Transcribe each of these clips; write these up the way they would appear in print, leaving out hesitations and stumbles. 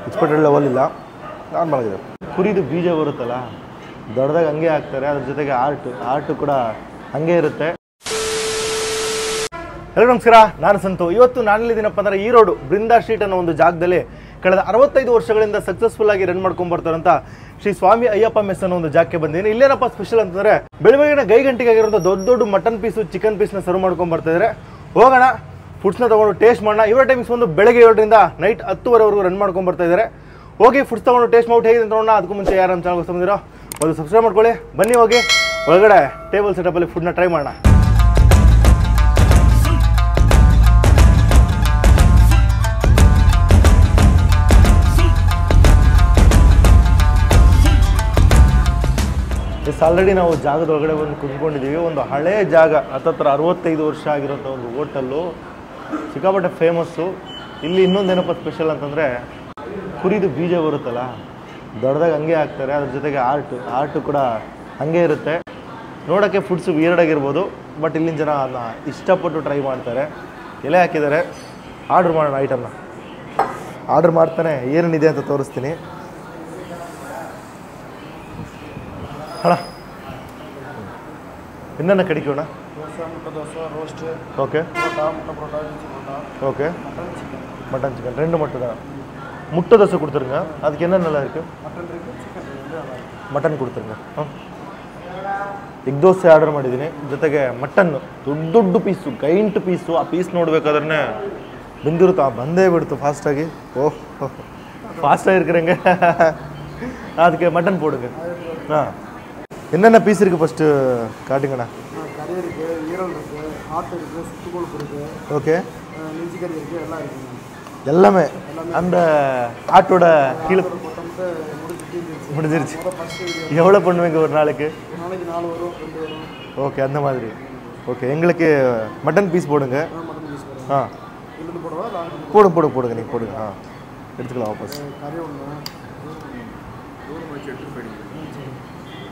Experted level ಇಲ್ಲ, normal ಆಗಿದೆ. ಕುರಿದು ಬೀಜ ಬರುತ್ತಲ್ಲ ದೊಡ್ಡದಾಗಿ ಹಂಗೆ ಹಾಕ್ತಾರೆ, ಅದ್ರ ಜೊತೆಗೆ ಆರ್ಟು ಕೂಡ ಹಂಗೆ ಇರುತ್ತೆ. ಎಲ್ಲರಿಗೂ ನಮಸ್ಕಾರ, ನಾನು ಸಂತು. ಇವತ್ತು ನಾನೆಲ್ಲಿದ್ದೀನಪ್ಪ ಅಂದರೆ ಈ ರೋಡು ಬೃಂದಾ ಸ್ಟ್ರೀಟ್ ಅನ್ನೋ ಒಂದು ಜಾಗದಲ್ಲಿ ಕಳೆದ 65 ವರ್ಷಗಳಿಂದ ಸಕ್ಸಸ್ಫುಲ್ ಆಗಿ ರನ್ ಮಾಡ್ಕೊಂಡು ಬರ್ತಾರಂತ ಶ್ರೀ ಸ್ವಾಮಿ ಅಯ್ಯಪ್ಪ ಮೆಸ್ ಅನ್ನೋ ಒಂದು ಜಾಗಕ್ಕೆ ಬಂದಿದ್ದೀನಿ. ಇಲ್ಲೇನಪ್ಪ ಸ್ಪೆಷಲ್ ಅಂತಂದರೆ ಬೆಳಗ್ಗಿನ ಗಂಟೆಗೆ ಆಗಿರೋಂಥ ದೊಡ್ಡ ಮಟನ್ ಪೀಸು ಚಿಕನ್ ಪೀಸ್ನ ಸರ್ವ್ ಮಾಡ್ಕೊಂಡು ಬರ್ತಾ ಇದ್ದಾರೆ. ಹೋಗೋಣ, ಫುಡ್ಸ್ನ ತೊಗೊಂಡು ಟೇಸ್ಟ್ ಮಾಡೋಣ. ಇವರ ಟೈಮಿಂಗ್ಸ್ ಒಂದು ಬೆಳಗ್ಗೆ 7ರಿಂದ ನೈಟ್ 10ವರೆವರೆಗೂ ರನ್ ಮಾಡ್ಕೊಂಡು ಬರ್ತಾ ಇದ್ದಾರೆ. ಹೋಗಿ ಫುಡ್ಸ್ ತೊಗೊಂಡು ಟೇಸ್ಟ್ ಮಾಡ್ಬಿಟ್ಟು ಹೇಗಿದೆ ಅಂತ ನೋಡೋಣ. ಅದಕ್ಕೂ ಮುಂಚೆ ಯಾರು ನಮ್ಮ ಚಾನಲ್ಗೆ ಬಂದಿರೋ ಒಂದು ಸಬ್ಸ್ಕ್ರೈಬ್ ಮಾಡ್ಕೊಳ್ಳಿ. ಬನ್ನಿ ಹೋಗಿ ಒಳಗಡೆ ಟೇಬಲ್ ಸೆಟಪಲ್ಲಿ ಫುಡ್ನ ಟ್ರೈ ಮಾಡೋಣ. ಆಲ್ರೆಡಿ ನಾವು ಜಾಗದ ಒಳಗಡೆ ಬಂದು ಕುತ್ಕೊಂಡಿದ್ದೀವಿ. ಒಂದು ಹಳೇ ಜಾಗ, ಹತ್ತತ್ರ 65 ವರ್ಷ ಆಗಿರೋಂಥ ಒಂದು ಹೋಟೆಲ್ಲು, ಸಿಕ್ಕಾಪಟ್ಟೆ ಫೇಮಸ್ಸು. ಇಲ್ಲಿ ಇನ್ನೊಂದೇನಪ್ಪ ಸ್ಪೆಷಲ್ ಅಂತಂದರೆ ಕುರಿದು ಬೀಜ ಬರುತ್ತಲ್ಲ ದೊಡ್ಡದಾಗಿ ಹಂಗೆ ಹಾಕ್ತಾರೆ, ಅದ್ರ ಜೊತೆಗೆ ಆರ್ಟು ಕೂಡ ಹಂಗೆ ಇರುತ್ತೆ. ನೋಡೋಕ್ಕೆ ಫುಡ್ಸು ವಿಯರ್ಡ್ ಆಗಿರ್ಬೋದು, ಬಟ್ ಇಲ್ಲಿನ ಜನ ಅದನ್ನ ಇಷ್ಟಪಟ್ಟು ಟ್ರೈ ಮಾಡ್ತಾರೆ. ಎಲೆ ಹಾಕಿದ್ದಾರೆ. ಆರ್ಡ್ರ್ ಮಾಡೋಣ ಐಟಮ್ನ. ಆರ್ಡ್ರ್ ಮಾಡ್ತಾನೆ ಏನೇನಿದೆ ಅಂತ ತೋರಿಸ್ತೀನಿ. ಅಣ್ಣ என்னென்ன கிடைக்கும்ண்ணா? தோசை, முட்டை தோசை, ரோஸ்ட்டு, ஓகே பரோட்டா, முட்டை parotta, veg parotta, okay, mutton mutton chicken. Chicken ரெண்டு மட்டும் தான். முட்டை தோசை கொடுத்துருங்க. அதுக்கு என்ன நல்லா இருக்குது? ಮಟನ್ இருக்குது, ಚಿಕನ್ இருக்குது. ಮಟನ್ ಕೊಡ್ತಿருங்க. ಎಗ್ ದೋಸೆ ಆರ್ಡರ್ ಮಾಡಿದ್ದೀನಿ, ಜೊತೆಗೆ ಮಟನ್ನು ದೊಡ್ಡ ಪೀಸು, ಗೈಂಟ್ ಪೀಸು. ಆ ಪೀಸ್ ನೋಡ್ಬೇಕಾದ್ರೆ ಬೆಂದಿರುತ್ತಾ, ಬಂದೇ ಬಿಡ್ತು ಫಾಸ್ಟಾಗಿ. ಓಹ್ ಫಾಸ್ಟಾಗಿ இருக்கிறேங்க. அதுக்கு மட்டன் போடுங்க. என்னென்ன பீஸ் இருக்குது ஃபஸ்ட்டு காட்டுங்கண்ணா. கறி இருக்குது, ஈரல் இருக்குது, ஆட்டு இருக்குது, சுட்டு கொழுப்பு இருக்குது, ஓகே, நெஞ்சு கறி இருக்குது, எல்லாம் இருக்குங்க. எல்லாமே அந்த ஆட்டோட கீழே முடிஞ்சிருச்சு. எவ்வளோ பண்ணுவீங்க ஒரு நாளைக்கு? ஒரு நாளைக்கு 4 வரும், 2 வரும். ஓகே, அந்த மாதிரி. ஓகே, எங்களுக்கு மட்டன் பீஸ் போடுங்க. மட்டன் பீஸ் போடுங்க. இருந்து போடுவா? போடுங்க நீங்கள் போடுங்க. எடுத்துக்கலாம் வாபஸ். கறி ஒன்று,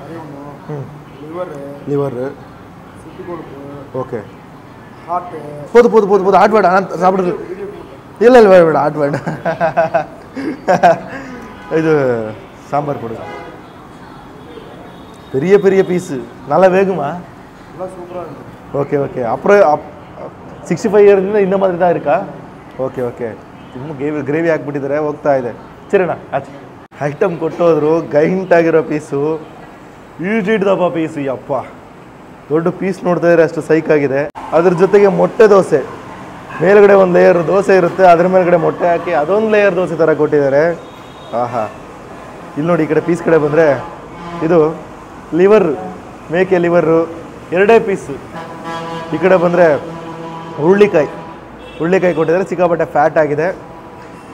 கறி ஒன்று, லிவரு, சுட்டு கொழுப்பு, ஓகே, ஹார்ட்டு. போது ஆட் வேடா, நான் சாப்பிடுறது இல்லை வேட ஆட் வேட. இது சாம்பார் போடுங்க. பெரிய பீஸு நல்லா வேகுமா? எல்லாம் சூப்பராக இருக்குது. ஓகே. அப்புறம் 65 ಇಯರ್ದಿಂದ இந்த மாதிரி தான் இருக்கா? ಓಕೆ. ತುಂಬ ಗ್ರೇವಿ ಹಾಕ್ಬಿಟ್ಟಿದ್ದಾರೆ, ಹೋಗ್ತಾ ಇದೆ. ಸರಿನಾ, ಆಚೆ ಐಟಮ್ ಕೊಟ್ಟೋದ್ರು. ಗೈಂಟಾಗಿರೋ ಪೀಸು, ಈಟಿಡ್ದಪ್ಪ ಪೀಸು. ಯಪ್ಪ, ದೊಡ್ಡ ಪೀಸ್ ನೋಡ್ತಾ ಇದ್ರೆ ಅಷ್ಟು ಸೈಕಾಗಿದೆ. ಅದ್ರ ಜೊತೆಗೆ ಮೊಟ್ಟೆ ದೋಸೆ, ಮೇಲ್ಗಡೆ ಒಂದು ಲೇಯರ್ ದೋಸೆ ಇರುತ್ತೆ, ಅದ್ರ ಮೇಲ್ಗಡೆ ಮೊಟ್ಟೆ ಹಾಕಿ ಅದೊಂದು ಲೇಯರ್ ದೋಸೆ ಥರ ಕೊಟ್ಟಿದ್ದಾರೆ. ಆಹಾ, ಇಲ್ಲಿ ನೋಡಿ, ಈ ಕಡೆ ಪೀಸ್ ಕಡೆ ಬಂದರೆ ಇದು ಲಿವರ್, ಮೇಕೆ ಲಿವರು, 2 ಪೀಸು. ಈ ಕಡೆ ಬಂದರೆ ಹುರುಳಿಕಾಯಿ ಕೊಟ್ಟಿದ್ದಾರೆ, ಸಿಕ್ಕಾಪಟ್ಟೆ ಫ್ಯಾಟ್ ಆಗಿದೆ.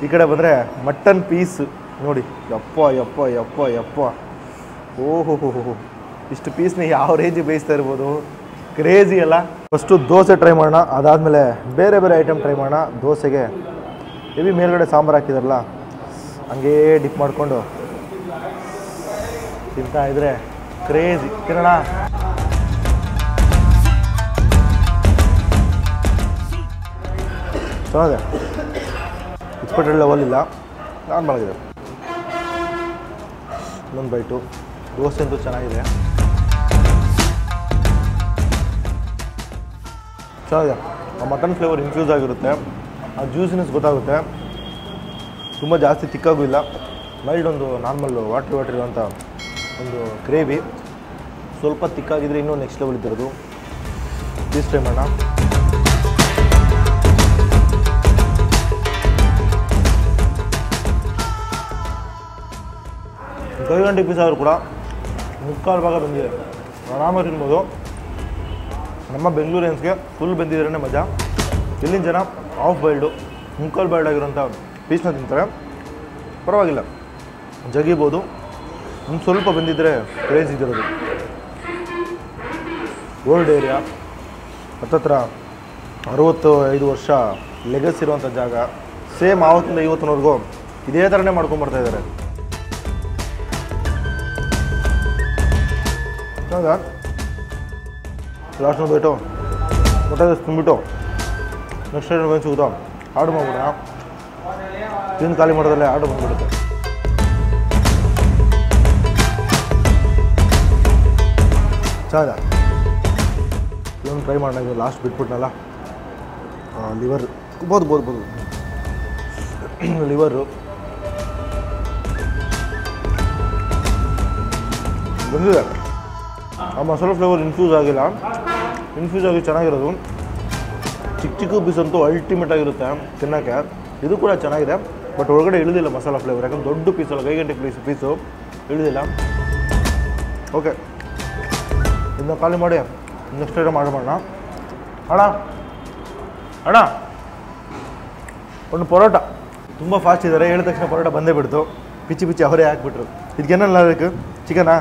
ಈ ಕಡೆ ಬಂದರೆ ಮಟನ್ ಪೀಸು ನೋಡಿ. ಯಪ್ಪ. ಓಹೋ, ಇಷ್ಟು ಪೀಸ್ನ ಯಾವ ರೇಂಜಿಗೆ ಬೇಯಿಸ್ತಾ ಇರ್ಬೋದು, ಕ್ರೇಜಿ ಅಲ್ಲ. ಫಸ್ಟು ದೋಸೆ ಟ್ರೈ ಮಾಡೋಣ, ಅದಾದಮೇಲೆ ಬೇರೆ ಐಟಮ್ ಟ್ರೈ ಮಾಡೋಣ. ದೋಸೆಗೆ ಹೆವಿ ಮೇಲ್ಗಡೆ ಸಾಂಬಾರು ಹಾಕಿದಾರಲ್ಲ, ಹಂಗೇ ಡಿಪ್ ಮಾಡಿಕೊಂಡು ತಿಂತಾ ಇದ್ರೆ ಕ್ರೇಜಿ. ತಿನ್ನೋಣ. ಚೆನ್ನಾಗಿದೆ, ಎಕ್ಸ್ಪರ್ಟೆಡ್ ಲೆವೆಲ್ ಇಲ್ಲ, ನಾರ್ಮಲ್ ಆಗಿದೆ. ಇನ್ನೊಂದು ಬೈಟು. ದೋಸೆ ಅಂತೂ ಚೆನ್ನಾಗಿದೆ. ಆ ಮಟನ್ ಫ್ಲೇವರ್ ಇನ್ಫ್ಯೂಸ್ ಆಗಿರುತ್ತೆ, ಆ ಜ್ಯೂಸಿನೆಸ್ ಗೊತ್ತಾಗುತ್ತೆ. ತುಂಬ ಜಾಸ್ತಿ ತಿಕ್ಕಾಗೂ ಇಲ್ಲ, ಮೈಲ್ಡ್ ಒಂದು ನಾರ್ಮಲ್ ವಾಟ್ರ್ ಇರುವಂಥ ಒಂದು ಗ್ರೇವಿ. ಸ್ವಲ್ಪ ತಿಕ್ಕಾಗಿದ್ರೆ ಇನ್ನೂ ನೆಕ್ಸ್ಟ್ ಲೆವೆಲ್ ಇದ್ದಿರೋದು. ಪೀಸ್ ಟ್ರೈ ಮಾಡೋಣ. ಗಂಟೆ ಪೀಸ್ ಆದರೂ ಕೂಡ 3/4 ಭಾಗ ಬಂದಿದೆ, ಆರಾಮಾಗಿ ತಿನ್ಬೋದು. ನಮ್ಮ ಬೆಂಗಳೂರಿಯನ್ಸ್ಗೆ ಫುಲ್ ಬೆಂದಿದ್ರೇ ಮಜಾ. ಇಲ್ಲಿನ ಜನ ಹಾಫ್ ಬಾಯ್ಲ್ಡು, 3/4 ಬಾಯ್ಲ್ಡ್ ಆಗಿರೋಂಥ ಪೀಸ್ನ ತಿಂತಾರೆ, ಪರವಾಗಿಲ್ಲ, ಜಗಿಬೋದು. ಒಂದು ಸ್ವಲ್ಪ ಬೆಂದಿದ್ದರೆ ಕ್ರೇಜ್ ಇದ್ದಿರೋದು. ಓಲ್ಡ್ ಏರಿಯಾ, ಹತ್ತತ್ರ 65 ವರ್ಷ ಲೆಗಸ್ ಇರುವಂಥ ಜಾಗ. ಸೇಮ್ ಆವತ್ತಿಂದ ಇವತ್ತಿನವರೆಗೂ ಇದೇ ಥರನೇ ಮಾಡ್ಕೊಂಬರ್ತಾಯಿದ್ದಾರೆ. ಲಾಸ್ಟ್ ನೋಡ್ಬಿಟ್ಟು ಮೊಟ್ಟೆ ತಿಂದ್ಬಿಟ್ಟು ನೆಕ್ಸ್ಟ್ ಟೈಮ್ ಏನು ಸಿಗುತ್ತೋ ಆರ್ಡ್ರ್ ಮಾಡ್ಬಿಡೋಣ. ತಿಂದು ಖಾಲಿ ಮಾಡೋದಲ್ಲೇ ಆರ್ಡ್ರ್ ಬಂದ್ಬಿಡುತ್ತೆ. ಚೆನ್ನಾಗಿದೆ. ಇದೊಂದು ಟ್ರೈ ಮಾಡೋಣ. ಇದು ಲಾಸ್ಟ್ ಬಿಟ್ಬಿಟ್ನಲ್ಲ ಲಿವರ್ ಬೋದು ಲಿವರು ಬಂದಿದೆ. ಆ ಮಸಾಲೆ ಫ್ಲೇವರ್ ಇನ್ಫ್ಯೂಸ್ ಆಗಿಲ್ಲ, ಇನ್ಫ್ಯೂಸ್ ಆಗಿ ಚೆನ್ನಾಗಿರೋದು. ಚಿಕ್ಕ ಪೀಸ್ ಅಂತೂ ಅಲ್ಟಿಮೇಟ್ ಆಗಿರುತ್ತೆ ತಿನ್ನೋಕ್ಕೆ. ಇದು ಕೂಡ ಚೆನ್ನಾಗಿದೆ, ಬಟ್ ಒಳಗಡೆ ಇಳಿದಿಲ್ಲ ಮಸಾಲ ಫ್ಲೇವರ್, ಯಾಕಂದ್ರೆ ದೊಡ್ಡ ಪೀಸಲ್ಲ, ಕೈಗಂಟೆ ಪೀಸು ಇಳಿದಿಲ್ಲ. ಓಕೆ, ಇದನ್ನ ಖಾಲಿ ಮಾಡಿ ನೆಕ್ಸ್ಟ್ ಐಟಮ್ ಆರ್ಡರ್ ಮಾಡೋಣ. ಅಣ್ಣ ಒಂದು ಪರೋಟ ತುಂಬ ಫಾಸ್ಟ್ ಇದ್ದಾರೆ. ಹೇಳಿದ ತಕ್ಷಣ ಪರೋಟ ಬಂದೇ ಬಿಡ್ತು. ಪಿಚ್ಚಿ ಅವರೇ ಹಾಕ್ಬಿಟ್ರು. ಇದಕ್ಕೇನೆಲ್ಲ ಬೇಕು? ಚಿಕನಾ?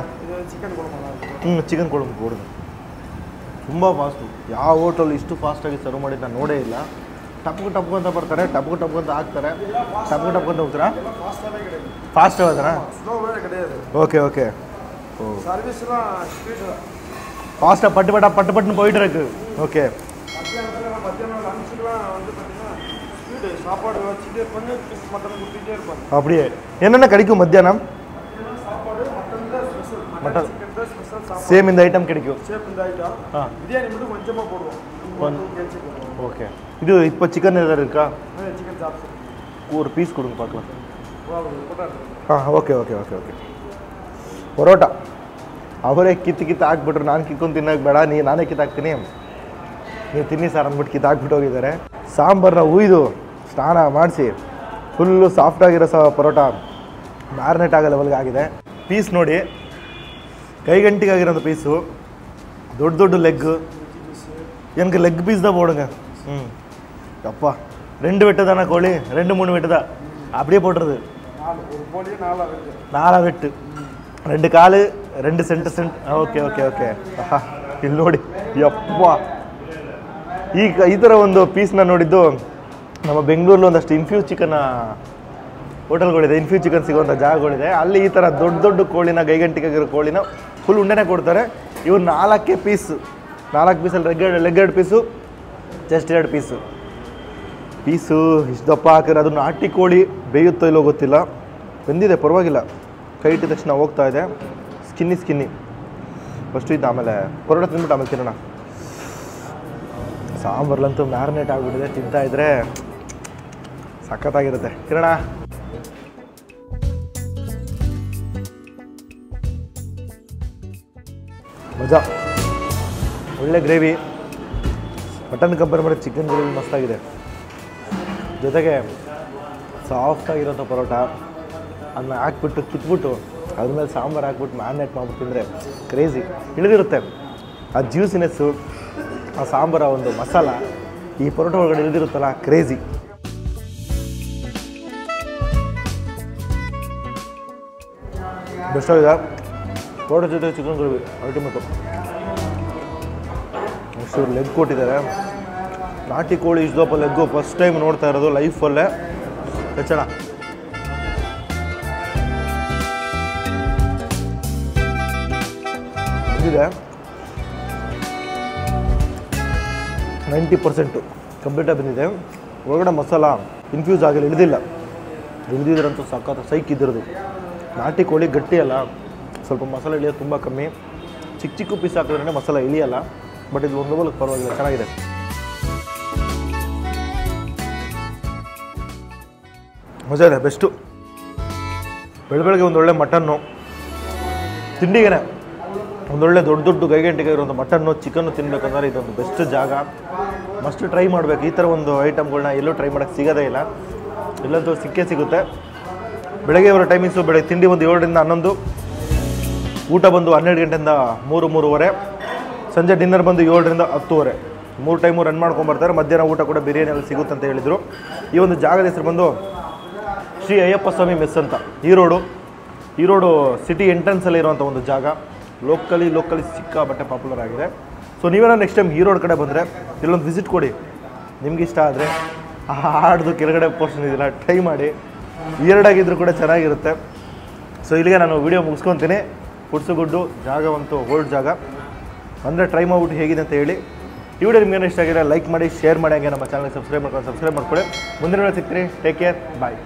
ಚಿಕನ್ ಕೊಡೋದು ಕೊಡೋದು ತುಂಬ ಫಾಸ್ಟು. ಯಾವ ಹೋಟೆಲ್ ಇಷ್ಟು ಫಾಸ್ಟಾಗಿ ಸರ್ವ್ ಮಾಡಿದ್ದು ನಾನು ನೋಡೇ ಇಲ್ಲ. ಟಪ್ಕು ಅಂತ ಬರ್ತಾರೆ, ಟಪ್ಕು ಅಂತ ಹಾಕ್ತಾರೆ, ಟಪ್ಕು ಅಂತ ಹೋಗ್ತಾರಾ? ಫಾಸ್ಟ್ ಆಗೋದಾ? ಓಕೆ ஓகே ஃபாஸ்ட்டாக பட்டுன்னு போயிட்டு இருக்கு. ஓகே, அப்படியே என்னென்ன கிடைக்கும் மத்தியானம்? மட்டன் சேம் இந்த ஐட்டம் கிடைக்கும். ஓகே, இது இப்போ சிக்கன் ஏதாவது இருக்கா? ஒரு பீஸ் கொடுங்க பார்க்கலாம். ಓಕೆ ಪರೋಟ ಅವರೇ ಕಿತ್ತು ಹಾಕ್ಬಿಟ್ರು. ನಾನು ಕಿತ್ಕೊಂಡು ತಿನ್ನೋಕೆ ಬೇಡ, ನಾನೇ ಕಿತ್ತಾಕ್ತೀನಿ, ನೀವು ತಿನ್ನಿ ಸಾರ್ ಅಂದ್ಬಿಟ್ಟು ಕಿತ್ತಾಕ್ಬಿಟ್ಟು ಹೋಗಿದ್ದಾರೆ. ಸಾಂಬಾರನ್ನ ಉಯ್ದು ಸ್ನಾನ ಮಾಡಿಸಿ ಫುಲ್ಲು ಸಾಫ್ಟಾಗಿರೋ ಪರೋಟ ಮ್ಯಾರಿನೇಟ್ ಆಗೋ ಲೆವೆಲ್ಗೆ ಆಗಿದೆ. ಪೀಸ್ ನೋಡಿ, ಕೈಗಂಟಿಗಾಗಿರೋಂಥ ಪೀಸು, ದೊಡ್ಡ ಲೆಗ್ಗು. எனக்கு லெக் பீஸ் தான் போடுங்க. அப்பா 2 வெட்டுதானா கோழி? 2-3 வெட்டுதா? அப்படியே போட்டுறது. 4 வெட்டு, 2 ಕಾಲು, 2 ಸೆಂಟ್. ಓಕೆ ಇಲ್ಲಿ ನೋಡಿ, ಯಪ್ಪ ಈ ಥರ ಒಂದು ಪೀಸ್ನ ನೋಡಿದ್ದು ನಮ್ಮ ಬೆಂಗಳೂರಲ್ಲಿ ಒಂದಷ್ಟು ಇನ್ಫ್ಯೂಸ್ ಚಿಕನ್ ಹೋಟೆಲ್ಗಳಿದೆ, ಇನ್ಫ್ಯೂಸ್ ಚಿಕನ್ ಸಿಗೋಂಥ ಜಾಗಗಳಿದೆ. ಅಲ್ಲಿ ಈ ಥರ ದೊಡ್ಡ ಕೋಳಿನ, ಗೈಗಂಟಿಗಾಗಿರೋ ಕೋಳಿನ ಫುಲ್ ಉಂಡೆನೇ ಕೊಡ್ತಾರೆ. ಇವ್ರು 4 ಪೀಸಲ್ಲಿ ಲೆಗ್ 2 ಪೀಸು, ಜಸ್ಟ್ 2 ಪೀಸು ಇಷ್ಟು ದಪ್ಪ ಹಾಕಿದ್ರೆ. ಅದು ನಾಟಿ ಕೋಳಿ ಬೇಯುತ್ತೋ ಇಲ್ಲೋ ಗೊತ್ತಿಲ್ಲ, ಬೆಂದಿದೆ ಪರವಾಗಿಲ್ಲ. ಕೈ ಇಟ್ಟಿದ ತಕ್ಷಣ ಹೋಗ್ತಾ ಇದೆ. ಸ್ಕಿನ್ನಿ ಫಸ್ಟು ಇದು, ಆಮೇಲೆ ಪರೋಟ ತಿಂದ್ಬಿಟ್ಟು ಆಮೇಲೆ ತಿನ್ನೋಣ. ಸಾಂಬಾರ್ಲಂತೂ ಮ್ಯಾರಿನೇಟ್ ಆಗಿಬಿಟ್ಟಿದೆ, ತಿಂತಾ ಇದ್ರೆ ಸಖತ್ತಾಗಿರುತ್ತೆ. ತಿನ್ನೋಣ. ಮಜಾ, ಒಳ್ಳೆ ಗ್ರೇವಿ. ಮಟನ್ ಕಂಪೇರ್ ಮಾಡಿ ಚಿಕನ್ ಗ್ರೇವಿ ಮಸ್ತಾಗಿದೆ. ಜೊತೆಗೆ ಸಾಫ್ಟಾಗಿರೋಂಥ ಪರೋಟ, ಅದನ್ನ ಹಾಕ್ಬಿಟ್ಟು ಕಿತ್ಬಿಟ್ಟು ಅದ್ರ ಮೇಲೆ ಸಾಂಬಾರು ಹಾಕ್ಬಿಟ್ಟು ಮ್ಯಾರಿನೇಟ್ ಮಾಡ್ಬಿಟ್ಟು ತಿಂದರೆ ಕ್ರೇಜಿ. ಇಳಿದಿರುತ್ತೆ ಆ ಜ್ಯೂಸಿನೆಸ್ಸು, ಆ ಸಾಂಬಾರ ಒಂದು ಮಸಾಲ ಈ ಪರೋಟ ಒಳಗಡೆ ಇಳಿದಿರುತ್ತಲ್ಲ, ಕ್ರೇಜಿ. ಬೆಸ್ಟ್ ಆಗಿದೆ. ಪರೋಟ ಜೊತೆ chicken gravy ultimate. Next leg ಕೊಟ್ಟಿದ್ದಾರೆ. ನಾಟಿ ಕೋಳಿ ಇಷ್ಟು ದಪ್ಪ ಲೆಗ್ಗು ಫಸ್ಟ್ ಟೈಮ್ ನೋಡ್ತಾ ಇರೋದು ಲೈಫಲ್ಲೇ. ಹೆಚ್ಚೋಣ. ಇದೆ 90% ಕಂಪ್ಲೀಟಾಗಿ ಬಂದಿದೆ. ಒಳಗಡೆ ಮಸಾಲ ಇನ್ಫ್ಯೂಸ್ ಆಗಿಲ್ಲ, ಇಳಿದಿದ್ರಂತೂ ಸಖತ್ ಸೈಕ್ ಇದ್ದಿರೋದು. ನಾಟಿ ಕೋಳಿ ಗಟ್ಟಿ ಅಲ್ಲ, ಸ್ವಲ್ಪ ಮಸಾಲೆ ಇಳಿಯೋದು ತುಂಬ ಕಮ್ಮಿ. ಚಿಕ್ಕ ಪೀಸ್ ಹಾಕಿದ್ರೆ ಮಸಾಲ ಇಳಿಯಲ್ಲ, ಬಟ್ ಇದು ಒಂದು ಲೆವೆಲ್ಗೆ ಪರವಾಗಿಲ್ಲ, ಚೆನ್ನಾಗಿದೆ. ಮಜಾ ಇದೆ, ಬೆಸ್ಟು. ಬೆಳಗ್ಗೆ ಒಂದೊಳ್ಳೆ ಮಟನ್ನು ತಿಂಡಿಗೆ ಒಂದೊಳ್ಳೆ ದೊಡ್ಡ ಗೈಗಂಟಿಗೆ ಇರುವಂಥ ಮಟನ್ನು, ಚಿಕನ್ನು ತಿನ್ನಬೇಕಂದ್ರೆ ಇದೊಂದು ಬೆಸ್ಟ್ ಜಾಗ. ಮಸ್ಟ್ ಟ್ರೈ ಮಾಡಬೇಕು. ಈ ಥರ ಒಂದು ಐಟಮ್ಗಳನ್ನ ಎಲ್ಲೂ ಟ್ರೈ ಮಾಡೋಕ್ಕೆ ಸಿಗೋದೇ ಇಲ್ಲ, ಇಲ್ಲಂತೂ ಸಿಕ್ಕೇ ಸಿಗುತ್ತೆ. ಬೆಳಗ್ಗೆ ಅವರ ಟೈಮಿಂಗ್ಸು, ಬೆಳಗ್ಗೆ ತಿಂಡಿ ಒಂದು 7ರಿಂದ 11, ಊಟ ಬಂದು 12 ಗಂಟೆಯಿಂದ 3-3:30, ಸಂಜೆ ಡಿನ್ನರ್ ಬಂದು 7ರಿಂದ 10:30. 3 ಟೈಮು ರನ್ ಮಾಡ್ಕೊಂಬರ್ತಾರೆ. ಮಧ್ಯಾಹ್ನ ಊಟ ಕೂಡ ಬಿರಿಯಾನಿ ಸಿಗುತ್ತೆ ಅಂತ ಹೇಳಿದರು. ಈ ಒಂದು ಜಾಗದ ಹೆಸರು ಬಂದು ಶ್ರೀ ಅಯ್ಯಪ್ಪ ಸ್ವಾಮಿ ಮೆಸ್ ಅಂತ. ಈ ರೋಡು ಸಿಟಿ ಎಂಟ್ರೆನ್ಸಲ್ಲಿ ಇರುವಂಥ ಒಂದು ಜಾಗ. ಲೋಕಲಿ ಸಿಕ್ಕಾಪಟ್ಟೆ ಪಾಪ್ಯುಲರ್ ಆಗಿದೆ. ಸೊ ನೀವೇನೋ ನೆಕ್ಸ್ಟ್ ಟೈಮ್ ಈ ರೋಡ್ ಕಡೆ ಬಂದರೆ ಇಲ್ಲೊಂದು ವಿಸಿಟ್ ಕೊಡಿ. ನಿಮ್ಗೆ ಇಷ್ಟ ಆದರೆ ಹಾಡ್ದು ಕೆಳಗಡೆ ಪೋರ್ಷನ್ ಇದೆಯಲ್ಲ, ಟ್ರೈ ಮಾಡಿ. 2 ಆಗಿದ್ರೂ ಕೂಡ ಚೆನ್ನಾಗಿರುತ್ತೆ. ಸೊ ಇಲ್ಲಿಗೆ ನಾನು ವಿಡಿಯೋ ಮುಗಿಸ್ಕೊತೀನಿ. ಫುಡ್ಸು ಗುಡ್ಡು ಜಾಗವಂತೂ ಓಲ್ಡ್ ಜಾಗ. ಅಂದರೆ ಟ್ರೈ ಮಾಡಿಬಿಟ್ಟು ಹೇಗಿದೆ ಅಂತ ಹೇಳಿ. ಈ ವಿಡಿಯೋ ನಿಮ್ಗೆ ಇಷ್ಟ ಆಗಿದೆ ಲೈಕ್ ಮಾಡಿ ಶೇರ್ ಮಾಡಿ, ಹಾಗೆ ನಮ್ಮ ಚಾನಲ್ಗೆ ಸಬ್ಸ್ಕ್ರೈಬ್ ಮಾಡ್ಕೊಳ್ಳಿ ಮುಂದಿನ ವಿಡಿಯೋ ಸಿಗ್ತೀನಿ. ಟೇಕ್ ಕೇರ್, ಬಾಯ್.